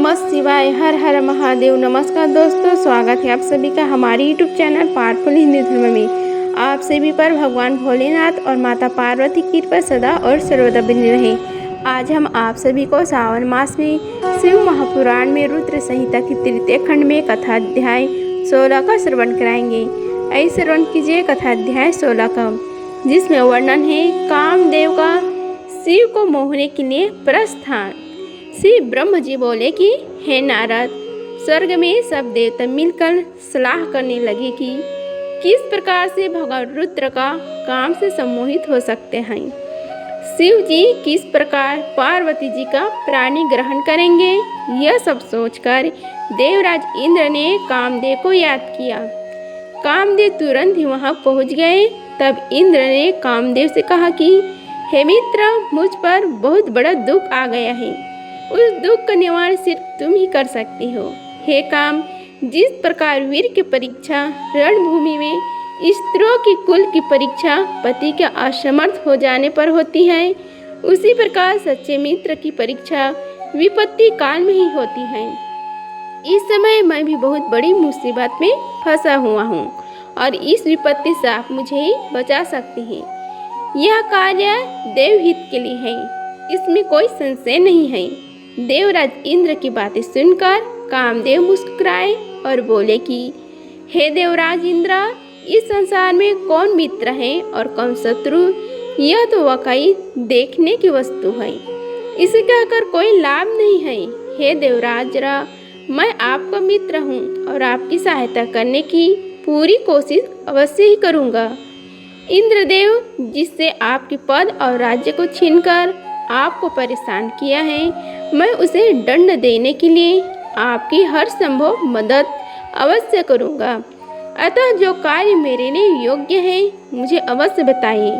नमः शिवाय, हर हर महादेव। नमस्कार दोस्तों, स्वागत है आप सभी का हमारे यूट्यूब चैनल पावरफुल हिंदू धर्म में। आप सभी पर भगवान भोलेनाथ और माता पार्वती की कृपा सदा और सर्वदा बनी रहे। आज हम आप सभी को सावन मास में शिव महापुराण में रुद्र संहिता की तृतीय खंड में कथा अध्याय 16 का श्रवण कराएंगे। ऐसे श्रवण कीजिए कथा अध्याय 16 का, जिसमें वर्णन है कामदेव का शिव को मोहने के लिए प्रस्थान। श्री ब्रह्म जी बोले कि हे नारद, स्वर्ग में सब देवता मिलकर सलाह करने लगे कि किस प्रकार से भगवान रुद्र का काम से सम्मोहित हो सकते हैं। शिव जी किस प्रकार पार्वती जी का प्राणी ग्रहण करेंगे, यह सब सोचकर देवराज इंद्र ने कामदेव को याद किया। कामदेव तुरंत ही वहां पहुंच गए। तब इंद्र ने कामदेव से कहा कि हे मित्र, मुझ पर बहुत बड़ा दुख आ गया है। उस दुख का निवारण सिर्फ तुम ही कर सकती हो। हे काम, जिस प्रकार वीर की परीक्षा रणभूमि में स्त्रियों की कुल की परीक्षा पति के असमर्थ हो जाने पर होती है, उसी प्रकार सच्चे मित्र की परीक्षा विपत्ति काल में ही होती है। इस समय मैं भी बहुत बड़ी मुसीबत में फंसा हुआ हूँ और इस विपत्ति से आप मुझे ही बचा सकते हैं। यह कार्य देवहित के लिए है, इसमें कोई संशय नहीं है। देवराज इंद्र की बातें सुनकर कामदेव मुस्कुराए और बोले कि हे देवराज इंद्र, इस संसार में कौन मित्र है और कौन शत्रु, यह तो वाकई देखने की वस्तु है। इसे कहकर कोई लाभ नहीं है। हे देवराज, मैं आपका मित्र हूँ और आपकी सहायता करने की पूरी कोशिश अवश्य ही करूँगा। इंद्रदेव जिससे आपके पद और राज्य को छीनकर आपको परेशान किया है, मैं उसे दंड देने के लिए आपकी हर संभव मदद अवश्य करूँगा। अतः जो कार्य मेरे लिए योग्य है, मुझे अवश्य बताइए।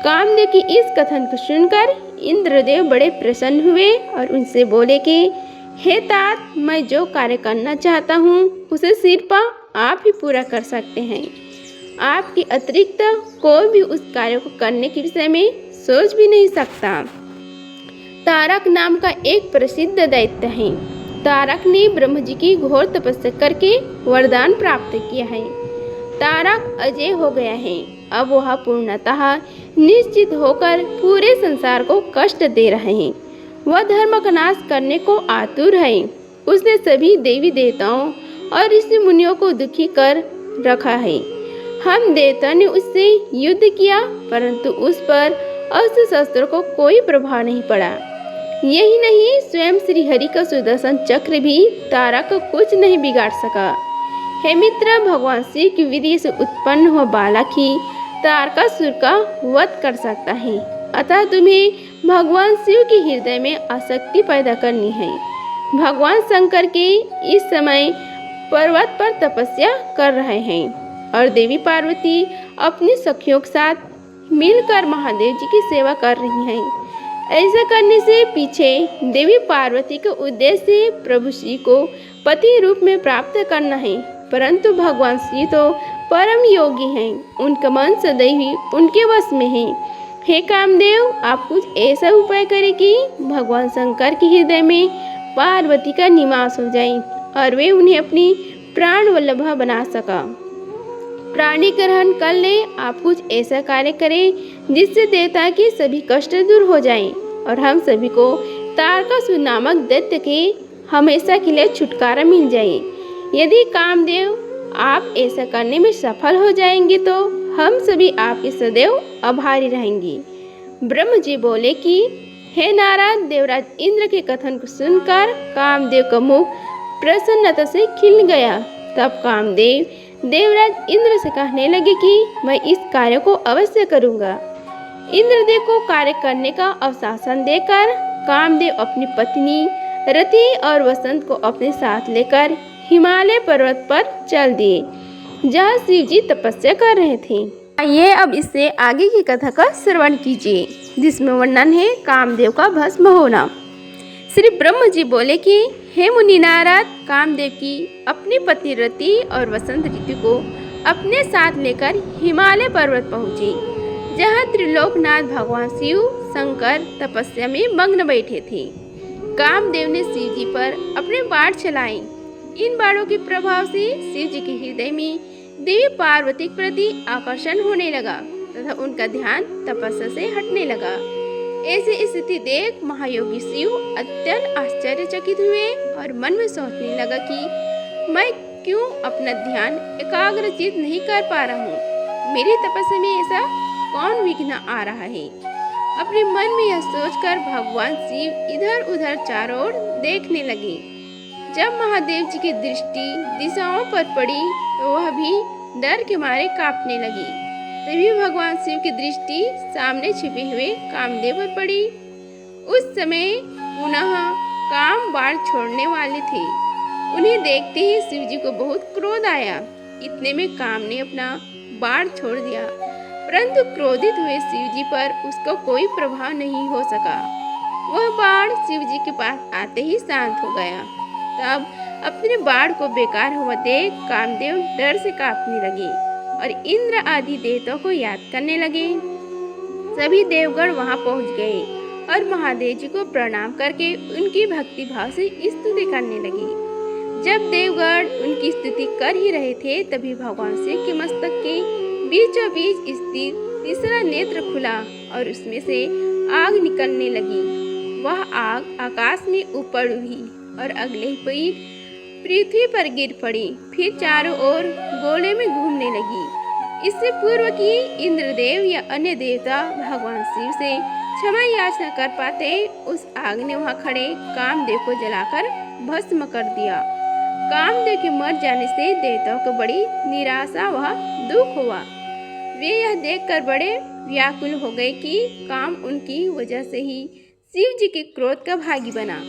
कामदेव की इस कथन को सुनकर इंद्रदेव बड़े प्रसन्न हुए और उनसे बोले कि हे तात, मैं जो कार्य करना चाहता हूँ उसे सिर्फ आप ही पूरा कर सकते हैं। आपके अतिरिक्त कोई भी उस कार्य को करने के विषय में सोच भी नहीं सकता। तारक नाम का एक प्रसिद्ध दैत्य है। तारक ने ब्रह्म जी की घोर तपस्या करके वरदान प्राप्त किया है। तारक अजय हो गया है। अब वह पूर्णतः निश्चित होकर पूरे संसार को कष्ट दे रहे हैं। वह धर्म का नाश करने को आतुर है। उसने सभी देवी देवताओं और ऋषि मुनियों को दुखी कर रखा है। हम देवता ने उससे युद्ध किया, परंतु उस पर अस्त्र शस्त्रों को कोई प्रभाव नहीं पड़ा। यही नहीं, स्वयं श्री हरि का सुदर्शन चक्र भी तारक को कुछ नहीं बिगाड़ सका। हे मित्र, भगवान शिव की विधि से उत्पन्न हुआ बालक ही तारकासुर का वध कर सकता है। अतः तुम्हें भगवान शिव के हृदय में आसक्ति पैदा करनी है। भगवान शंकर के इस समय पर्वत पर तपस्या कर रहे हैं और देवी पार्वती अपनी सखियों के साथ मिलकर महादेव जी की सेवा कर रही हैं। ऐसा करने से पीछे देवी पार्वती का उद्देश्य प्रभु श्री को पति रूप में प्राप्त करना है, परंतु भगवान श्री तो परम योगी हैं। उनका मन सदैव ही उनके वश में है। हे कामदेव, आप कुछ ऐसा उपाय करें कि भगवान शंकर के हृदय में पार्वती का निवास हो जाए और वे उन्हें अपनी प्राण वल्लभ बना सका। प्राणी ग्रहण कर ले। आप कुछ ऐसा कार्य करें जिससे देवता के सभी कष्ट दूर हो जाएं और हम सभी को तारकासुर नामक दैत्य के हमेशा के लिए छुटकारा मिल जाए। यदि कामदेव आप ऐसा करने में सफल हो जाएंगे तो हम सभी आपके सदैव आभारी रहेंगे। ब्रह्म जी बोले कि हे नारद, देवराज इंद्र के कथन को सुनकर कामदेव का मुख प्रसन्नता से खिल गया। तब कामदेव देवराज इंद्र से कहने लगे कि मैं इस कार्य को अवश्य करूंगा। इंद्रदेव को कार्य करने का अवशासन देकर कामदेव अपनी पत्नी रति और वसंत को अपने साथ लेकर हिमालय पर्वत पर चल दिए, जहाँ शिव जी तपस्या कर रहे थे। आइए अब इससे आगे की कथा का श्रवण कीजिए, जिसमें वर्णन है कामदेव का भस्म होना। श्री ब्रह्म जी बोले कि हे मुनि नारद, कामदेव की अपनी पत्नी रति और वसंत ऋतु को अपने साथ लेकर हिमालय पर्वत पहुँचे, जहाँ त्रिलोकनाथ भगवान शिव शंकर तपस्या में मग्न बैठे थे। कामदेव ने शिव जी पर पर अपने बाण चलाए। इन बाणों के प्रभाव से शिव जी के हृदय में देवी पार्वती के प्रति आकर्षण होने लगा तथा उनका ध्यान तपस्या से हटने लगा। ऐसी स्थिति देख महायोगी शिव अत्यंत आश्चर्यचकित हुए और मन में सोचने लगा कि मैं क्यों अपना ध्यान एकाग्रचित नहीं कर पा रहा हूँ। मेरी तपस्या में ऐसा कौन विघ्न आ रहा है। अपने मन में यह सोचकर भगवान शिव इधर उधर चारों ओर देखने लगे। जब महादेव जी की दृष्टि दिशाओं पर पड़ी तो वह भी डर के मारे कांपने लगी। तभी भगवान शिव की दृष्टि सामने छिपे हुए कामदेव पर पड़ी। उस समय पुनः काम बाण छोड़ने वाले थे। उन्हें देखते ही शिव जी को बहुत क्रोध आया। इतने में काम ने अपना बाण छोड़ दिया, परंतु क्रोधित हुए शिव जी पर उसका कोई प्रभाव नहीं हो सका। वह बाण शिव जी के पास आते ही शांत हो गया। तब अपने बाण को बेकार हुआ देख कामदेव डर से कांपने लगे और इंद्र आदि देवताओं को याद करने लगे। सभी देवगण वहां पहुंच गए और महादेव जी को प्रणाम करके उनकी भक्ति भाव से स्तुति करने लगे। जब देवगण उनकी स्तुति कर ही रहे थे तभी भगवान शिव के मस्तक के बीचों बीच स्थित तीसरा नेत्र खुला और उसमें से आग निकलने लगी। वह आग आकाश में ऊपर उड़ी और अगले ही पल पृथ्वी पर गिर पड़ी, फिर चारों ओर गोले में घूमने लगी। इससे पूर्व कि इंद्रदेव या अन्य देवता भगवान शिव से क्षमा याचना कर पाते, उस आग ने वहां खड़े कामदेव को जलाकर भस्म कर दिया। कामदेव के मर जाने से देवताओं को बड़ी निराशा व दुख हुआ। वे यह देखकर बड़े व्याकुल हो गए कि काम उनकी वजह से ही शिव जी के क्रोध का भागी बना।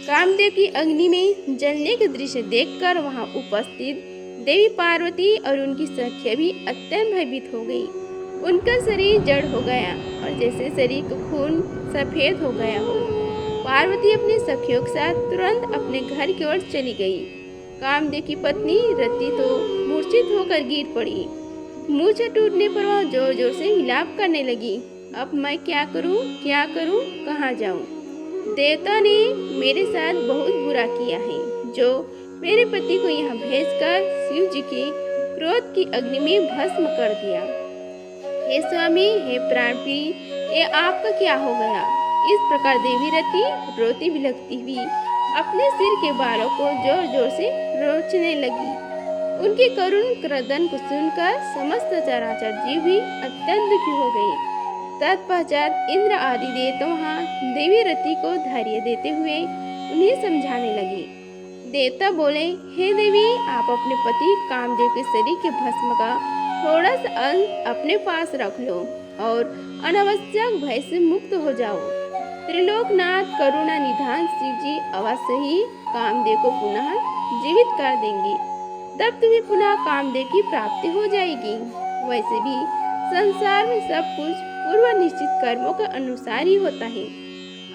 कामदेव की अग्नि में जलने के दृश्य देखकर वहां उपस्थित देवी पार्वती और उनकी सखियां भी अत्यंत भयभीत हो गई। उनका शरीर जड़ हो गया और जैसे शरीर का खून सफेद हो गया हो। पार्वती अपने सखियों के साथ तुरंत अपने घर की ओर चली गई। कामदेव की पत्नी रति तो मूर्छित होकर गिर पड़ी। मूर्छा टूटने पर वह जोर जोर से विलाप करने लगी। अब मैं क्या करूं, कहाँ जाऊं? देवता ने मेरे साथ बहुत बुरा किया है, जो मेरे पति को यहाँ भेजकर शिव जी के क्रोध की अग्नि में भस्म कर दिया। हे स्वामी, हे प्राणप्रिय, ये आपका क्या हो गया? इस प्रकार देवी रति रोती बिलखती हुई अपने सिर के बालों को जोर जोर से नोचने लगी। उनके करुण क्रदन को सुनकर समस्त चराचर जीव भी अत्यंत दुखी हो गए। तत्पश्चात इंद्र आदि देवता वहाँ देवी रति को धैर्य देते हुए उन्हें समझाने लगे। देवता बोले, हे देवी, आप अपने पति कामदेव के शरीर के भस्म का थोड़ा सा अंश अपने पास रख लो और अनावश्यक भय से मुक्त हो जाओ। त्रिलोकनाथ करुणा निधान शिव जी अवश्य ही कामदेव को पुनः जीवित कर देंगे। तब तुम्हें पुनः कामदेव की प्राप्ति हो जाएगी। वैसे भी संसार में सब कुछ पूर्व निश्चित कर्मों के अनुसार ही होता है,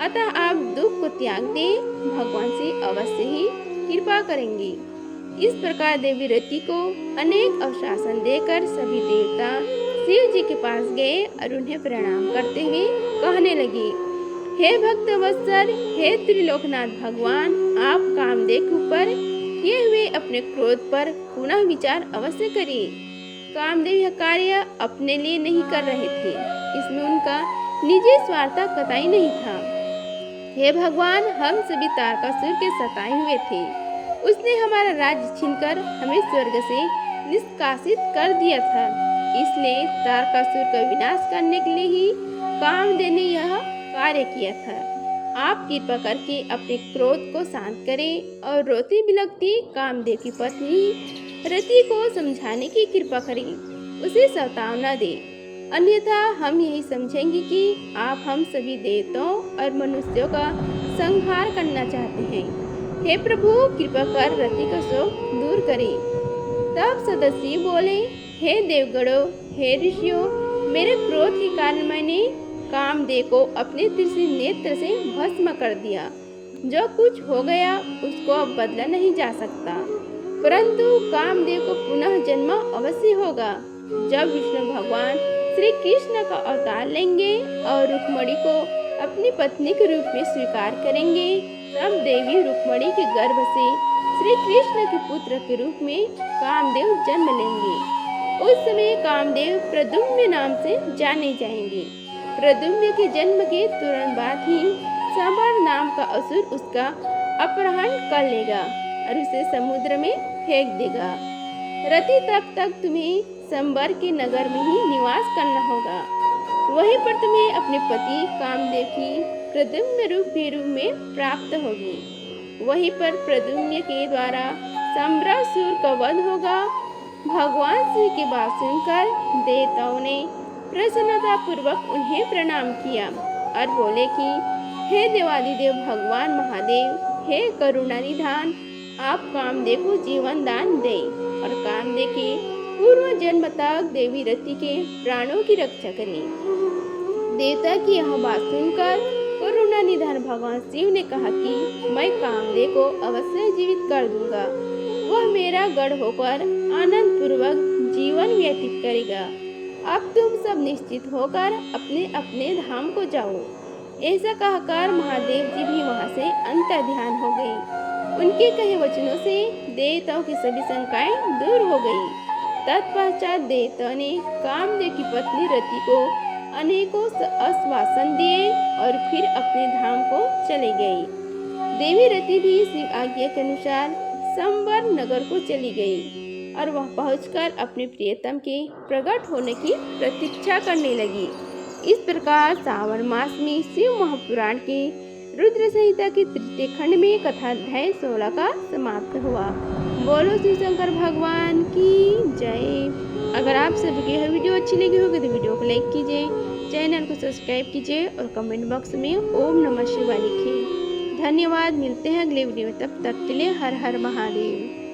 अतः आप दुख को त्याग दें, भगवान से अवश्य ही कृपा करेंगे। इस प्रकार देवी रति को अनेक अवशासन देकर सभी देवता शिव जी के पास गए और उन्हें प्रणाम करते हुए कहने लगे, हे भक्त वत्सल, हे त्रिलोकनाथ भगवान, आप कामदेव के ऊपर किए हुए अपने क्रोध पर पुनः विचार अवश्य करिए। कामदेव यह कार्य अपने लिए नहीं कर रहे थे, इसमें उनका निजी स्वार्थ कतई नहीं था। हे भगवान, हम सभी तारकासुर के सताए हुए थे। उसने हमारा राज्य छीनकर हमें स्वर्ग से निष्कासित कर दिया था। इसलिए तारकासुर का विनाश करने के लिए ही कामदेव ने यह कार्य किया था। आप कृपा करके अपने क्रोध को शांत करें और रोती बिलखती कामदेव की पत्नी रति को समझाने की कृपा करें, उसे सतावना दें। अन्यथा हम यही समझेंगे कि आप हम सभी देवताओं और मनुष्यों का संहार करना चाहते हैं। हे प्रभु, कृपा कर रति का शोक दूर करें। तब सदस्य बोले, हे देवगणों, हे ऋषियों, मेरे क्रोध के कारण मैंने कामदेव को अपने तीसरे नेत्र से भस्म कर दिया। जो कुछ हो गया उसको अब बदला नहीं जा सकता, परंतु कामदेव को पुनः जन्म अवश्य होगा। जब विष्णु भगवान श्री कृष्ण का अवतार लेंगे और रुक्मिणी को अपनी पत्नी के रूप में स्वीकार करेंगे, तब देवी रुक्मणी के गर्भ से श्री कृष्ण के पुत्र के रूप में कामदेव जन्म लेंगे। उस समय कामदेव प्रद्युम्न नाम से जाने जाएंगे। प्रद्युम्न के जन्म के तुरंत बाद ही संवर नाम का असुर उसका अपहरण कर लेगा और उसे समुद्र में फेंक देगा। रति तब तक तुम्हें संवर के नगर में ही निवास करना होगा। वहीं पर तुम्हें अपने पति कामदेव की प्रद्युम्न रूप में प्राप्त होगी। वहीं पर प्रद्युम्न के द्वारा सम्रासुर का वध होगा। भगवान श्री की बात सुनकर देवताओं ने प्रसन्नता पूर्वक उन्हें प्रणाम किया और बोले कि हे देवादिदेव भगवान महादेव, हे करुणा निधान, आप कामदेव को जीवन दान दे और कामदेव के पूर्व जन्म तक देवी रति के प्राणों की रक्षा करें। देवता की यह बात सुनकर करुणा निधान भगवान शिव ने कहा कि मैं कामदेव को अवश्य जीवित कर दूंगा। वह मेरा गढ़ होकर आनंद पूर्वक जीवन व्यतीत करेगा। अब तुम सब निश्चित होकर अपने अपने धाम को जाओ। ऐसा कहकर महादेव जी भी वहां से अंतर्ध्यान हो गए। उनके कहे वचनों से देवताओं की सभी शंकाएं दूर हो गई। तत्पश्चात देवताओं ने कामदेव की पत्नी रति को अनेकों आश्वासन दिए और फिर अपने धाम को चले गई। देवी रति भी शिव आज्ञा के अनुसार संवर नगर को चली गई और वह पहुंचकर अपने प्रियतम के प्रकट होने की प्रतीक्षा करने लगी। इस प्रकार सावन मास में शिव महापुराण के रुद्र संहिता के तृतीय खंड में कथा अध्याय 16 का समाप्त हुआ। बोलो शिव शंकर भगवान की जय। अगर आप सभी की यह वीडियो अच्छी लगी होगी तो वीडियो को लाइक कीजिए, चैनल को सब्सक्राइब कीजिए और कमेंट बॉक्स में ओम नमः शिवाय लिखिए। धन्यवाद। मिलते हैं अगले वीडियो में, तब तक के लिए हर हर महादेव।